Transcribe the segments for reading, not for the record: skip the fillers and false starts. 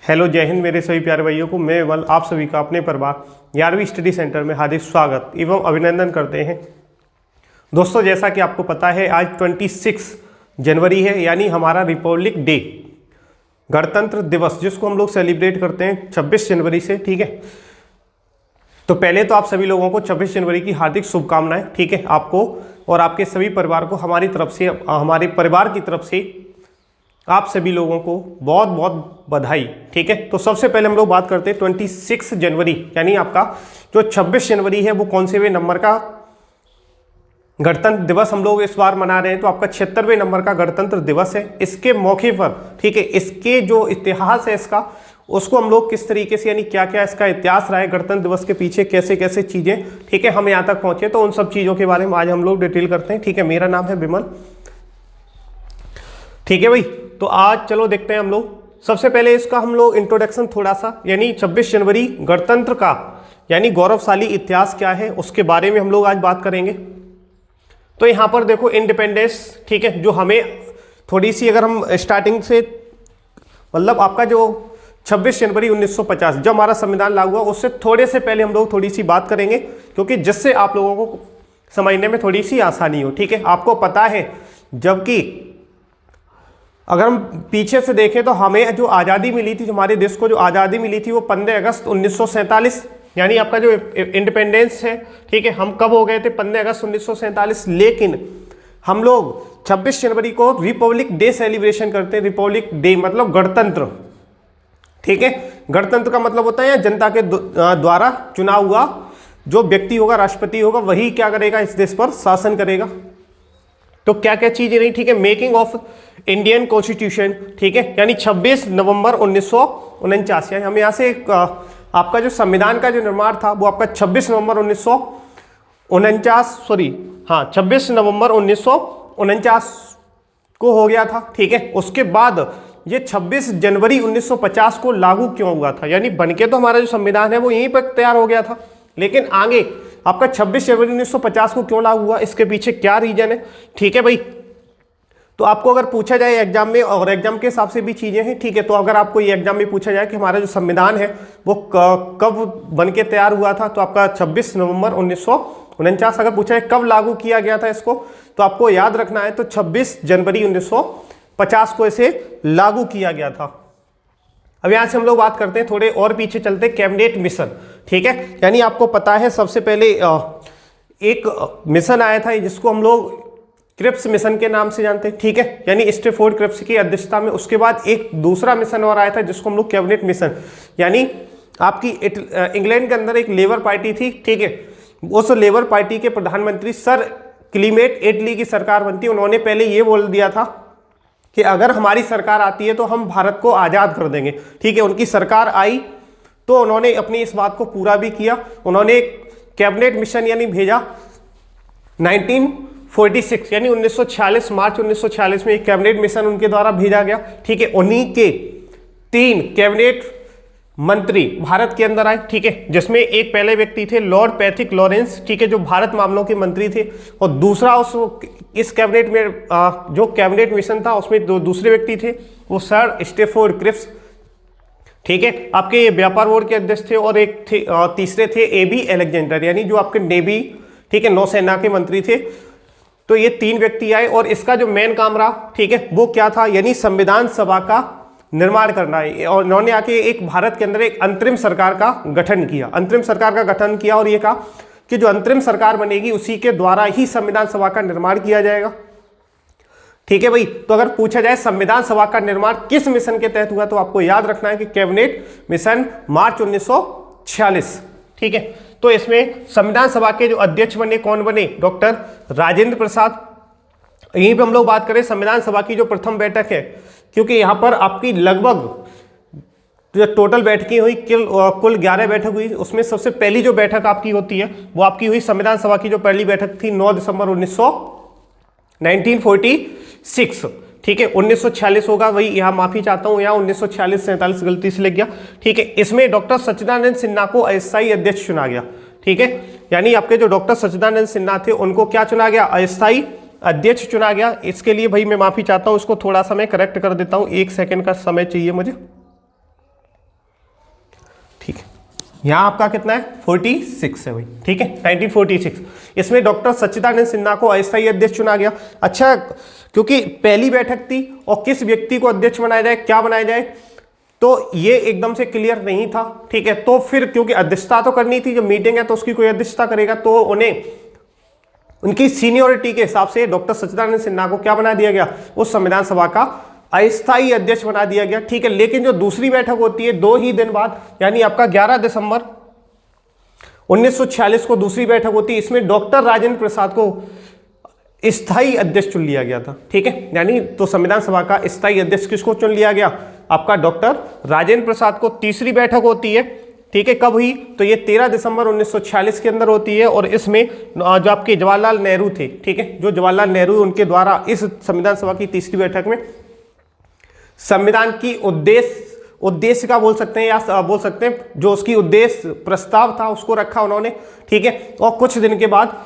Hello, जय हिंद मेरे सभी प्यारे भाइयों को। मैं विमल आप सभी का अपने परिवार 11वीं स्टडी सेंटर में हार्दिक स्वागत एवं अभिनंदन करते हैं। दोस्तों, जैसा कि आपको पता है आज 26 जनवरी है, यानी हमारा रिपब्लिक डे, गणतंत्र दिवस, जिसको हम लोग सेलिब्रेट करते हैं 26 जनवरी से। ठीक है, तो पहले तो आप सभी लोगों को 26 जनवरी की हार्दिक शुभकामनाएं। ठीक है, आपको और आपके सभी परिवार को हमारी तरफ से, हमारे परिवार की तरफ से आप सभी लोगों को बहुत बहुत बधाई। ठीक है, तो सबसे पहले हम लोग बात करते हैं 26 जनवरी, यानी आपका जो 26 जनवरी है वो कौन से नंबर का गणतंत्र दिवस हम लोग इस बार मना रहे हैं। तो आपका 76वें नंबर का गणतंत्र दिवस है। इसके मौके पर, ठीक है, इसके जो इतिहास है इसका, उसको हम लोग किस तरीके से, यानी क्या क्या इसका इतिहास रहा है गणतंत्र दिवस के पीछे, कैसे कैसे चीज़ें, ठीक है, हम यहाँ तक पहुँचे, तो उन सब चीज़ों के बारे में आज हम लोग डिटेल करते हैं। ठीक है, मेरा नाम है विमल। ठीक है भाई, तो आज चलो देखते हैं हम लोग सबसे पहले इसका हम लोग इंट्रोडक्शन थोड़ा सा, यानी 26 जनवरी गणतंत्र का यानी गौरवशाली इतिहास क्या है उसके बारे में हम लोग आज बात करेंगे। तो यहाँ पर देखो इंडिपेंडेंस, ठीक है, जो हमें थोड़ी सी, अगर हम स्टार्टिंग से, मतलब आपका जो 26 जनवरी 1950 जब हमारा संविधान लागू हुआ, उससे थोड़े से पहले हम लोग थोड़ी सी बात करेंगे, क्योंकि जिससे आप लोगों को समझने में थोड़ी सी आसानी हो। ठीक है, आपको पता है, जबकि अगर हम पीछे से देखें तो हमें जो आज़ादी मिली थी, हमारे देश को जो आज़ादी मिली थी वो 15 अगस्त 1947, यानी आपका जो इंडिपेंडेंस है, ठीक है, हम कब हो गए थे, 15 अगस्त 1947। लेकिन हम लोग 26 जनवरी को रिपब्लिक डे सेलिब्रेशन करते हैं। रिपब्लिक डे मतलब गणतंत्र। ठीक है, गणतंत्र का मतलब होता है जनता के द्वारा चुना हुआ जो व्यक्ति होगा, राष्ट्रपति होगा, वही क्या करेगा, इस देश पर शासन करेगा। तो क्या क्या चीजें रही, ठीक है, मेकिंग ऑफ इंडियन कॉन्स्टिट्यूशन, ठीक है, यानी 26 नवंबर 1949, यानी हम यहाँ से आपका जो संविधान का जो निर्माण था वो आपका 26 नवंबर 1949, सॉरी हाँ 26 नवंबर 1949 को हो गया था। ठीक है, उसके बाद ये 26 जनवरी 1950 को लागू क्यों हुआ था, यानी बनके तो हमारा जो संविधान है वो यहीं पर तैयार हो गया था, लेकिन आगे आपका 26 जनवरी 1950 को क्यों लागू हुआ, इसके पीछे क्या रीजन है। ठीक है भाई, तो आपको अगर पूछा जाए एग्जाम में, और एग्जाम के हिसाब से भी चीजें हैं, ठीक है, तो अगर आपको ये एग्जाम में पूछा जाए कि हमारा जो संविधान है वो कब बनके तैयार हुआ था, तो आपका 26 नवंबर 1949। अगर पूछा जाए कब लागू किया गया था इसको, तो आपको याद रखना है, तो 26 जनवरी 1950 को इसे लागू किया गया था। अब यहाँ से हम लोग बात करते हैं, थोड़े और पीछे चलते हैं, कैबिनेट मिशन। ठीक है, यानी आपको पता है सबसे पहले एक मिशन आया था जिसको हम लोग क्रिप्स मिशन के नाम से जानते हैं। ठीक है, यानी स्टैफोर्ड क्रिप्स की अध्यक्षता में। उसके बाद एक दूसरा मिशन और आया था जिसको हम लोग कैबिनेट मिशन, यानी आपकी इंग्लैंड के अंदर एक लेबर पार्टी थी, ठीक है, उस लेबर पार्टी के प्रधानमंत्री सर क्लीमेट एटली की सरकार बनती। उन्होंने पहले ये बोल दिया था कि अगर हमारी सरकार आती है तो हम भारत को आज़ाद कर देंगे। ठीक है, उनकी सरकार आई तो उन्होंने अपनी इस बात को पूरा भी किया। उन्होंने कैबिनेट मिशन यानी भेजा 1946, यानी 1946, मार्च 1946 में एक कैबिनेट मिशन उनके द्वारा भेजा गया। ठीक है, उन्हीं के 3 कैबिनेट मंत्री भारत के अंदर आए। ठीक है, जिसमें एक पहले व्यक्ति थे लॉर्ड पैथिक लॉरेंस, ठीक है, जो भारत मामलों के मंत्री थे, और दूसरा इस कैबिनेट में जो कैबिनेट मिशन था उसमें दूसरे व्यक्ति थे, वो सर स्टैफोर्ड क्रिप्स, ठीक है, आपके व्यापार बोर्ड के अध्यक्ष थे, और एक थे तीसरे थे एबी अलेक्जेंडर, यानी जो आपके नेवी, ठीक है, नौसेना के मंत्री थे। तो ये 3 व्यक्ति आए, और इसका जो मेन काम रहा, ठीक है, वो क्या था, यानी संविधान सभा का निर्माण करना है। और इन्होंने आके एक भारत के अंदर एक अंतरिम सरकार का गठन किया, अंतरिम सरकार का गठन किया, और ये कहा कि जो अंतरिम सरकार बनेगी उसी के द्वारा ही संविधान सभा का निर्माण किया जाएगा। ठीक है भाई, तो अगर पूछा जाए संविधान सभा का निर्माण किस मिशन के तहत हुआ, तो आपको याद रखना है कि कैबिनेट मिशन मार्च 1946। ठीक है, तो इसमें संविधान सभा के जो अध्यक्ष बने, कौन बने, डॉक्टर राजेंद्र प्रसाद। यहीं पे हम लोग बात करें संविधान सभा की जो प्रथम बैठक है, क्योंकि यहाँ पर आपकी लगभग जो टोटल बैठकें हुई कुल 11 बैठक हुई, उसमें सबसे पहली जो बैठक आपकी होती है वो आपकी हुई संविधान सभा की जो पहली बैठक थी 9 दिसंबर 1946। ठीक है, 1946 होगा, वही यहाँ माफी चाहता हूँ, यहाँ 1946-47 गलती से लग गया। ठीक है, इसमें डॉक्टर सच्चिदानंद सिन्हा को अस्थायी अध्यक्ष चुना गया। ठीक है, यानी आपके जो डॉक्टर सच्चिदानंद सिन्हा थे उनको क्या चुना गया, अस्थायी अध्यक्ष चुना गया। इसके लिए भाई मैं माफी चाहता हूँ, इसको थोड़ा सा मैं करेक्ट कर देता हूँ, 1 सेकंड का समय चाहिए मुझे। यहाँ आपका कितना है 46 है भाई, ठीक है 1946। इसमें डॉक्टर सच्चिदानंद सिन्हा को अस्थायी अध्यक्ष चुना गया। अच्छा, क्योंकि पहली बैठक थी और किस व्यक्ति को अध्यक्ष बनाया जाए, क्या बनाया जाए, तो ये एकदम से क्लियर नहीं था, ठीक है। तो फिर क्योंकि अध्यक्षता तो करनी थी, जब मीटिंग है तो उसकी कोई अध्यक्षता करेगा, तो उन्हें उनकी सीनियोरिटी के हिसाब से डॉक्टर सच्चिदानंद सिन्हा को क्या बना दिया गया, उस संविधान सभा का अस्थायी अध्यक्ष बना दिया गया, ठीक है। लेकिन जो दूसरी बैठक होती है 2 ही दिन बाद, यानी आपका 11 दिसंबर 1946 को दूसरी बैठक होती है। इसमें डॉक्टर राजेंद्र प्रसाद को स्थायी अध्यक्ष चुन लिया गया था, ठीक है। यानी तो संविधान सभा का स्थायी अध्यक्ष किसको चुन लिया गया, आपका डॉक्टर राजेंद्र प्रसाद को। तीसरी बैठक होती है, ठीक है, कब हुई, तो ये 13 दिसंबर 1946 के अंदर होती है। और इसमें जो आपके जवाहरलाल नेहरू थे, ठीक है, जो जवाहरलाल नेहरू उनके द्वारा इस संविधान सभा की तीसरी बैठक में संविधान की उद्देश्य का बोल सकते हैं, या बोल सकते हैं जो उसकी उद्देश्य प्रस्ताव था उसको रखा उन्होंने, ठीक है। और कुछ दिन के बाद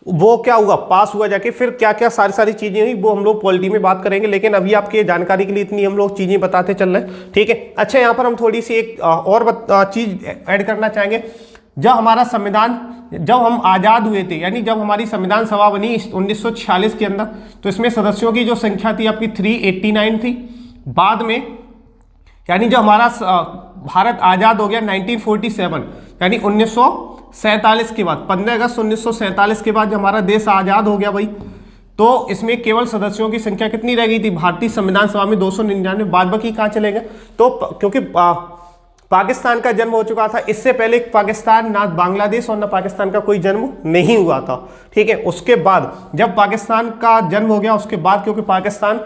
वो क्या हुआ, पास हुआ जाके। फिर क्या क्या सारी चीजें हुई वो हम लोग पॉलिटी में बात करेंगे, लेकिन अभी आपके जानकारी के लिए इतनी हम लोग चीजें बताते चल रहे हैं, ठीक है। अच्छा, यहाँ पर हम थोड़ी सी एक और चीज ऐड करना चाहेंगे। जब हमारा संविधान, जब हम आज़ाद हुए थे, यानी जब हमारी संविधान सभा बनी 1946 के अंदर, तो इसमें सदस्यों की जो संख्या थी आपकी 389 थी। बाद में यानी जब हमारा भारत आज़ाद हो गया 1947, यानी 1947 के बाद, 15 अगस्त 1947 के बाद जब हमारा देश आज़ाद हो गया भाई, तो इसमें केवल सदस्यों की संख्या कितनी रह गई थी भारतीय संविधान सभा में, 299। बाद बाकी कहाँ चले गए, तो क्योंकि पाकिस्तान का जन्म हो चुका था, इससे पहले पाकिस्तान, ना बांग्लादेश और ना पाकिस्तान का कोई जन्म नहीं हुआ था, ठीक है। उसके बाद जब पाकिस्तान का जन्म हो गया, उसके बाद क्योंकि पाकिस्तान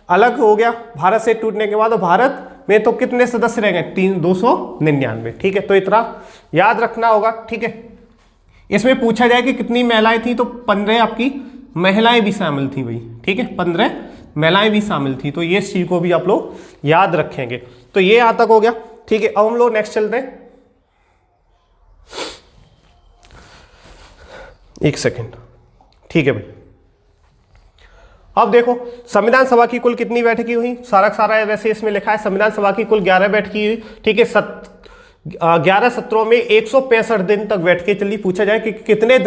अलग हो गया भारत से टूटने के बाद, और भारत में तो कितने सदस्य रह गए, 299, ठीक है। तो इतना याद रखना होगा, ठीक है। इसमें पूछा जाए कि कितनी महिलाएं थी, तो 15 आपकी महिलाएं भी शामिल थी भाई, ठीक है, 15 महिलाएं भी शामिल थी। तो ये चीज को भी आप लोग याद रखेंगे। तो ये यहां तक हो गया, ठीक है। अब हम लोग नेक्स्ट चलते हैं, एक सेकेंड, ठीक है भाई। अब देखो संविधान सभा की कुल कितनी बैठकें हुई, सारा वैसे इसमें लिखा है संविधान सभा की कुल 11 बैठकें हुई, ठीक है। 11 सत्रों में 165 दिन तक बैठकें चली। पूछा जाए कि कितने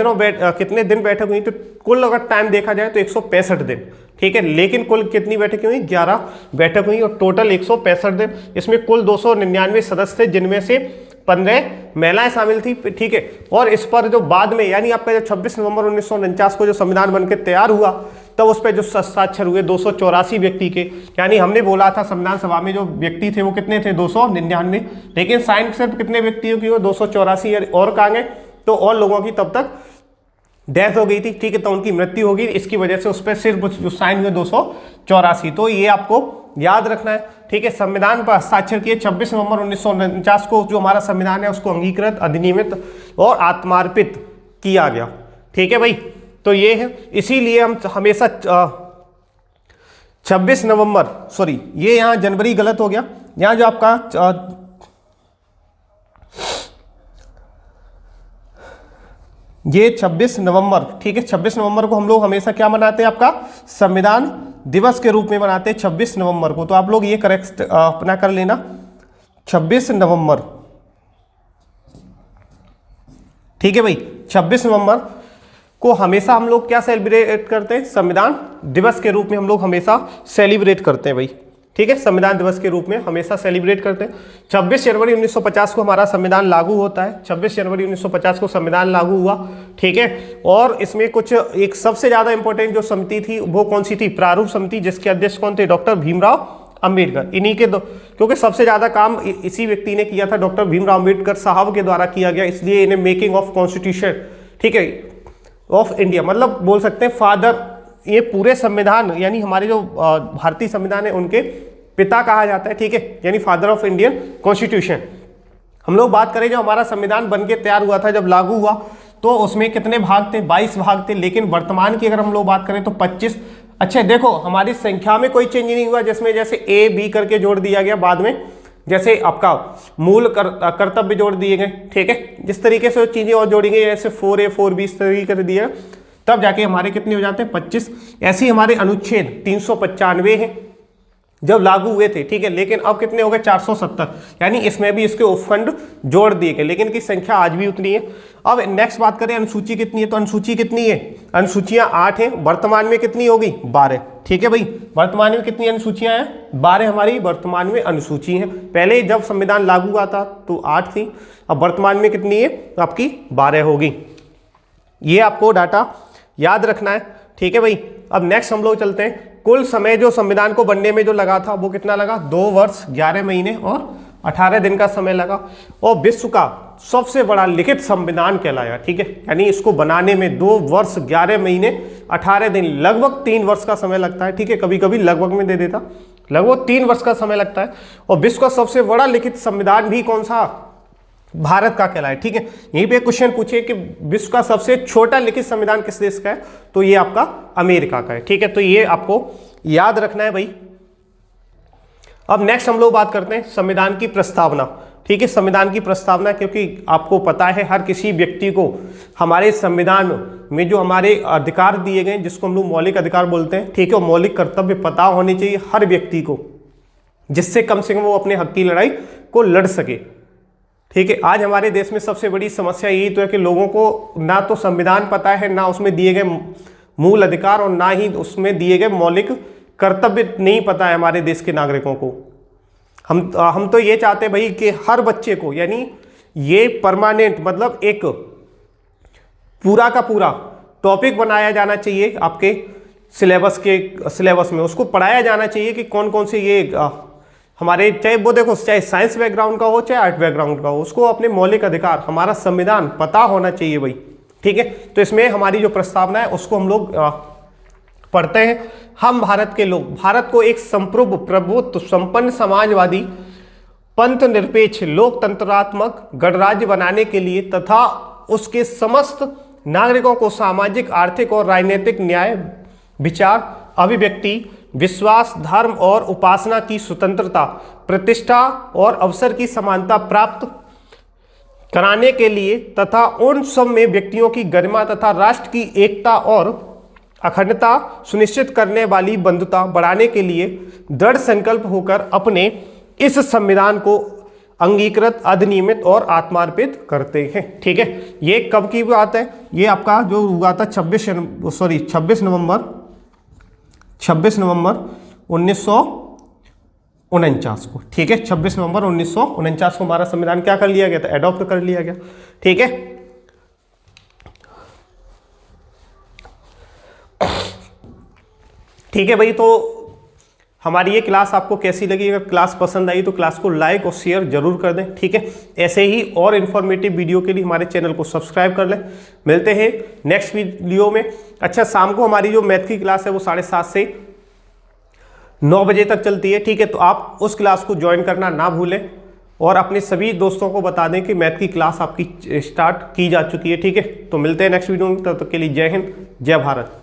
दिन बैठक हुई, तो कुल अगर टाइम देखा जाए तो 165 दिन, ठीक है। लेकिन कुल कितनी बैठकें हुई, 11 बैठक हुई और टोटल 165 दिन। इसमें कुल 299 सदस्य थे, जिनमें से 15 महिलाएं शामिल थी, ठीक है। और इस पर जो बाद में, यानी आपका जब 26 नवंबर 1949 को जो संविधान बनकर तैयार हुआ, तब उस पर जो हस्ताक्षर हुए 284 व्यक्ति के, यानी हमने बोला था संविधान सभा में जो व्यक्ति थे वो कितने थे, 299, लेकिन साइन सिर्फ कितने व्यक्तियों की हो, 284, और कहाँ गए, तो और लोगों की तब तक डेथ हो गई थी, ठीक है, तो उनकी मृत्यु होगी, इसकी वजह से उस पर सिर्फ जो साइन हुए 284। तो ये आपको याद रखना है, ठीक है। संविधान पर हस्ताक्षर किए 26 नवंबर 1949 को, जो हमारा संविधान है उसको अंगीकृत, अधिनियमित और आत्मार्पित किया गया, ठीक है भाई। तो ये है, इसीलिए हम हमेशा 26 नवंबर, सॉरी ये यहाँ जनवरी गलत हो गया, यहाँ जो आपका ये 26 नवंबर, ठीक है, 26 नवंबर को हम लोग हमेशा क्या मनाते हैं, आपका संविधान दिवस के रूप में मनाते हैं 26 नवंबर को। तो आप लोग ये करेक्ट अपना कर लेना, 26 नवंबर, ठीक है भाई। 26 नवंबर को हमेशा हम लोग क्या सेलिब्रेट करते हैं, संविधान दिवस के रूप में हम लोग हमेशा सेलिब्रेट करते हैं भाई, ठीक है। संविधान दिवस के रूप में हमेशा सेलिब्रेट करते हैं। 26 जनवरी 1950 को हमारा संविधान लागू होता है, 26 जनवरी 1950 को संविधान लागू हुआ, ठीक है। और इसमें कुछ एक सबसे ज़्यादा इंपॉर्टेंट जो समिति थी वो कौन सी थी, प्रारूप समिति, जिसके अध्यक्ष कौन थे, डॉक्टर भीमराव अंबेडकर। इन्हीं के क्योंकि सबसे ज़्यादा काम इसी व्यक्ति ने किया था, डॉक्टर भीमराव अंबेडकर साहब के द्वारा किया गया, इसलिए इन्हें मेकिंग ऑफ कॉन्स्टिट्यूशन, ठीक है, ऑफ इंडिया, मतलब बोल सकते हैं फादर, ये पूरे संविधान यानी हमारे जो भारतीय संविधान है उनके पिता कहा जाता है, ठीक है, यानी फादर ऑफ इंडियन कॉन्स्टिट्यूशन। हम लोग बात करें जो हमारा संविधान बनके तैयार हुआ था, जब लागू हुआ, तो उसमें कितने भाग थे, 22 भाग थे। लेकिन वर्तमान की अगर हम लोग बात करें तो 25। अच्छा देखो हमारी संख्या में कोई चेंज नहीं हुआ, जिसमें जैसे ए बी करके जोड़ दिया गया बाद में, जैसे आपका मूल कर्तव्य जोड़ दिए गए, ठीक है, जिस तरीके से चीजें और जोड़ी गई, जैसे 4A 4B इस तरीके कर दिया, तब जाके हमारे कितने हो जाते हैं, 25। ऐसे ही हमारे अनुच्छेद 395 है, जब लागू हुए थे, ठीक है। लेकिन अब कितने हो गए, 470, यानी इसमें भी इसके उपखंड जोड़ दिए गए, लेकिन की संख्या आज भी उतनी है। अब नेक्स्ट बात करें अनुसूची कितनी है, तो अनुसूची कितनी है, अनुसूचियां 8 हैं, वर्तमान में कितनी होगी, 12, ठीक है भाई। वर्तमान में कितनी अनुसूचियां हैं, 12 हमारी वर्तमान में अनुसूची हैं। पहले जब संविधान लागू हुआ था तो 8 थी, अब वर्तमान में कितनी है, आपकी 12 होगी। ये आपको डाटा याद रखना है, ठीक है भाई। अब नेक्स्ट हम लोग चलते हैं, कुल समय जो संविधान को बनने में जो लगा था वो कितना लगा, 2 वर्ष 11 महीने और 18 दिन का समय लगा, और विश्व का सबसे बड़ा लिखित संविधान कहलाया, ठीक है। यानी इसको बनाने में 2 वर्ष 11 महीने 18 दिन, लगभग 3 वर्ष का समय लगता है, ठीक है। कभी कभी लगभग में दे देता, लगभग 3 वर्ष का समय लगता है। और विश्व का सबसे बड़ा लिखित संविधान भी कौन सा, भारत का कहलाए, ठीक है। यहीं पे क्वेश्चन पूछे कि विश्व का सबसे छोटा लिखित संविधान किस देश का है, तो ये आपका अमेरिका का है, ठीक है। तो ये आपको याद रखना है भाई। अब नेक्स्ट हम लोग बात करते हैं संविधान की प्रस्तावना, ठीक है। संविधान की प्रस्तावना, क्योंकि आपको पता है हर किसी व्यक्ति को हमारे संविधान में जो हमारे अधिकार दिए गए, जिसको हम लोग मौलिक अधिकार बोलते हैं, ठीक है, और मौलिक कर्तव्य पता होने चाहिए हर व्यक्ति को, जिससे कम से कम वो अपने हक की लड़ाई को लड़ सके, ठीक है। आज हमारे देश में सबसे बड़ी समस्या यही तो है कि लोगों को ना तो संविधान पता है, ना उसमें दिए गए मूल अधिकार, और ना ही उसमें दिए गए मौलिक कर्तव्य नहीं पता है हमारे देश के नागरिकों को। हम तो ये चाहते हैं भाई कि हर बच्चे को, यानी ये परमानेंट, मतलब एक पूरा का पूरा टॉपिक बनाया जाना चाहिए आपके सिलेबस में, उसको पढ़ाया जाना चाहिए कि कौन कौन से ये हमारे, चाहे वो देखो चाहे साइंस बैकग्राउंड का हो चाहे आर्ट बैकग्राउंड का हो, उसको अपने मौलिक अधिकार, हमारा संविधान पता होना चाहिए भाई, ठीक है। तो इसमें हमारी जो प्रस्तावना है उसको हम लोग पढ़ते हैं। हम भारत के लोग भारत को एक संप्रभु, प्रभुत्व संपन्न, समाजवादी, पंथ निरपेक्ष, लोकतंत्रात्मक गणराज्य बनाने के लिए तथा उसके समस्त नागरिकों को सामाजिक, आर्थिक और राजनीतिक न्याय, विचार, अभिव्यक्ति, विश्वास, धर्म और उपासना की स्वतंत्रता, प्रतिष्ठा और अवसर की समानता प्राप्त कराने के लिए तथा उन सब में व्यक्तियों की गरिमा तथा राष्ट्र की एकता और अखंडता सुनिश्चित करने वाली बंधुता बढ़ाने के लिए दृढ़ संकल्प होकर अपने इस संविधान को अंगीकृत, अधिनियमित और आत्मार्पित करते हैं, ठीक है। ये कब की बात है, ये आपका जो हुआ था 26 नवंबर 1949 को, ठीक है। 26 नवंबर 1949 को हमारा संविधान क्या कर लिया गया था, एडॉप्ट कर लिया गया, ठीक है। ठीक है भाई, तो हमारी ये क्लास आपको कैसी लगी, अगर क्लास पसंद आई तो क्लास को लाइक और शेयर जरूर कर दें, ठीक है। ऐसे ही और इन्फॉर्मेटिव वीडियो के लिए हमारे चैनल को सब्सक्राइब कर लें। मिलते हैं नेक्स्ट वीडियो में। अच्छा, शाम को हमारी जो मैथ की क्लास है वो 7:30 से 9 बजे तक चलती है, ठीक है। तो आप उस क्लास को ज्वाइन करना ना भूलें और अपने सभी दोस्तों को बता दें कि मैथ की क्लास आपकी स्टार्ट की जा चुकी है, ठीक है। तो मिलते हैं नेक्स्ट वीडियो में, तब तक के लिए जय हिंद, जय भारत।